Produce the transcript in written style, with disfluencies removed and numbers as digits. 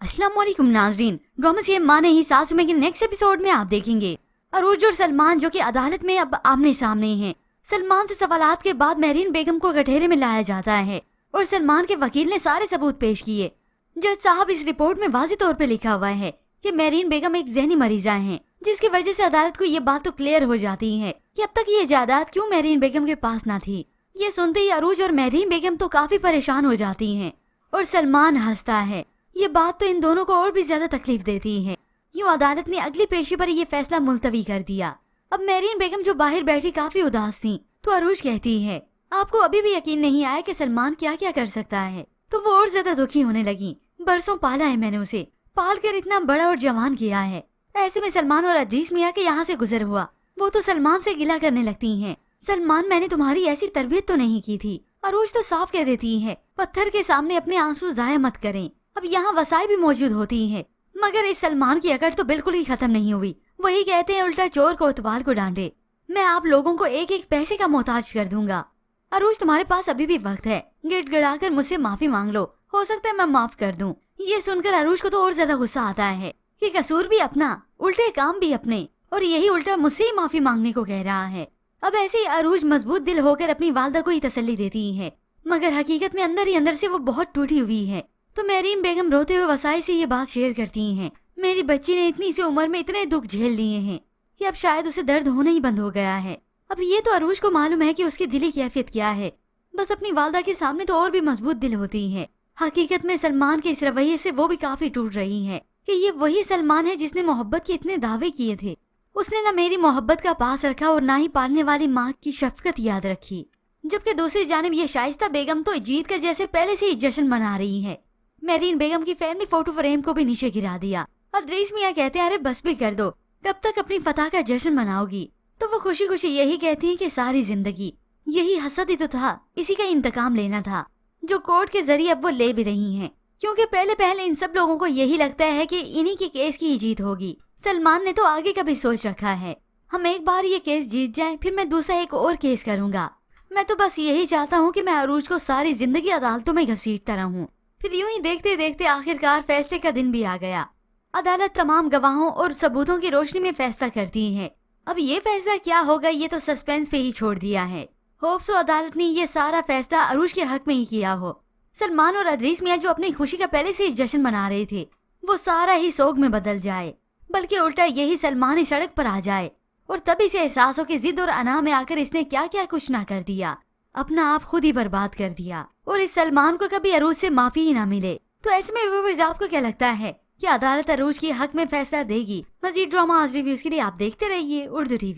अस्सलाम वालेकुम नाजरीन, ड्रामा से माँ नहीं सासू में के नेक्स्ट एपिसोड में आप देखेंगे अरूज और सलमान जो कि अदालत में अब आमने सामने हैं। सलमान से सवालात के बाद मेहरीन बेगम को कटहरे में लाया जाता है और सलमान के वकील ने सारे सबूत पेश किए। जज साहब, इस रिपोर्ट में वाज़ेह तौर पे लिखा हुआ है कि मेहरीन बेगम एक ज़हनी मरीजा हैं, जिसकी वजह से अदालत को ये बात तो क्लियर हो जाती है कि अब तक ये जायदाद क्यों मेहरीन बेगम के पास ना थी। ये सुनते ही अरूज और मेहरीन बेगम तो काफी परेशान हो जाती हैं और सलमान हंसता है। ये बात तो इन दोनों को और भी ज्यादा तकलीफ देती है। यूँ अदालत ने अगली पेशी पर ये फैसला मुलतवी कर दिया। अब मेहरीन बेगम जो बाहर बैठी काफी उदास थी, तो अरूज कहती है, आपको अभी भी यकीन नहीं आया कि सलमान क्या क्या कर सकता है। तो वो और ज्यादा दुखी होने लगी। बरसों पाला है मैंने उसे, पाल कर इतना बड़ा और जवान किया है। ऐसे में सलमान और अदीस मियाँ के यहाँ से गुजर हुआ, वो तो सलमान से गिला करने लगती हैं। सलमान, मैंने तुम्हारी ऐसी तरबियत तो नहीं की थी। अरूज तो साफ कह देती है, पत्थर के सामने अपने आंसू जाया मत करें। अब यहाँ वसाई भी मौजूद होती हैं, मगर इस सलमान की अकड़ तो बिल्कुल ही खत्म नहीं हुई। वही कहते हैं, उल्टा चोर को उतवाल को डांटे। मैं आप लोगों को एक एक पैसे का मोहताज कर दूंगा। अरूज, तुम्हारे पास अभी भी वक्त है, गिड़गिड़ाकर मुझसे माफी मांग लो, हो सकता है मैं माफ कर दूं। ये सुनकर अरूज को तो और ज्यादा गुस्सा आता है कि कसूर भी अपना, उल्टे काम भी अपने, और यही उल्टा मुझसे ही माफी मांगने को कह रहा है। अब ऐसे ही अरूज मजबूत दिल होकर अपनी वालदा को ही तसल्ली देती है, मगर हकीकत में अंदर ही अंदर से वो बहुत टूटी हुई है। तो मेहरीन बेगम रोते हुए वसाई से ये बात शेयर करती हैं, मेरी बच्ची ने इतनी सी उम्र में इतने दुख झेल लिए हैं कि अब शायद उसे दर्द होना ही बंद हो गया है। अब ये तो अरूज को मालूम है कि उसकी दिली कैफियत क्या है, बस अपनी वालदा के सामने तो और भी मजबूत दिल होती है। हकीकत में सलमान के इस रवैये से वो भी काफी टूट रही है कि ये वही सलमान है जिसने मोहब्बत के इतने दावे किए थे। उसने न मेरी मोहब्बत का पास रखा और ना ही पालने वाली माँ की शफकत याद रखी। जबकि दूसरी जानिब ये शाइस्ता बेगम तो जीत कर जैसे पहले से ही जश्न मना रही है। मेहरीन बेगम की फैमिली फोटो फ्रेम को भी नीचे गिरा दिया। अदरीस मियाँ कहते हैं, अरे बस भी कर दो, कब तक अपनी फतह का जश्न मनाओगी। तो वो खुशी खुशी यही कहती है कि सारी जिंदगी यही हसद ही तो था, इसी का इंतकाम लेना था, जो कोर्ट के जरिए अब वो ले भी रही हैं। क्योंकि पहले पहले इन सब लोगों को यही लगता है कि इन्हीं के केस की ही जीत होगी। सलमान ने तो आगे का भी सोच रखा है, हम एक बार ये केस जीत जाएं, फिर मैं दूसरा एक और केस करूंगा। मैं तो बस यही चाहता हूँ कि मैं अरूज को सारी जिंदगी अदालतों में घसीटता रहूं। फिर यूं ही देखते देखते आखिरकार फैसले का दिन भी आ गया। अदालत तमाम गवाहों और सबूतों की रोशनी में फैसला करती है। अब ये फैसला क्या होगा, ये तो सस्पेंस पे ही छोड़ दिया है। होप्सो अदालत ने ये सारा फैसला अरूज के हक में ही किया हो। सलमान और अदरीस मियाँ जो अपनी खुशी का पहले से ही जश्न मना रहे थे, वो सारा ही सोग में बदल जाए, बल्कि उल्टा यही सलमान ही सड़क पर आ जाए और तभी से एहसास हो कि जिद और अना में आकर इसने क्या क्या कुछ ना कर दिया, अपना आप खुद ही बर्बाद कर दिया। और इस सलमान को कभी अरूज से माफी ही ना मिले। तो ऐसे में व्यूअर्स, आपको क्या लगता है कि अदालत अरूज की हक में फैसला देगी? मजीद ड्रामा आज रिव्यूज के लिए आप देखते रहिए उर्दू टीवी।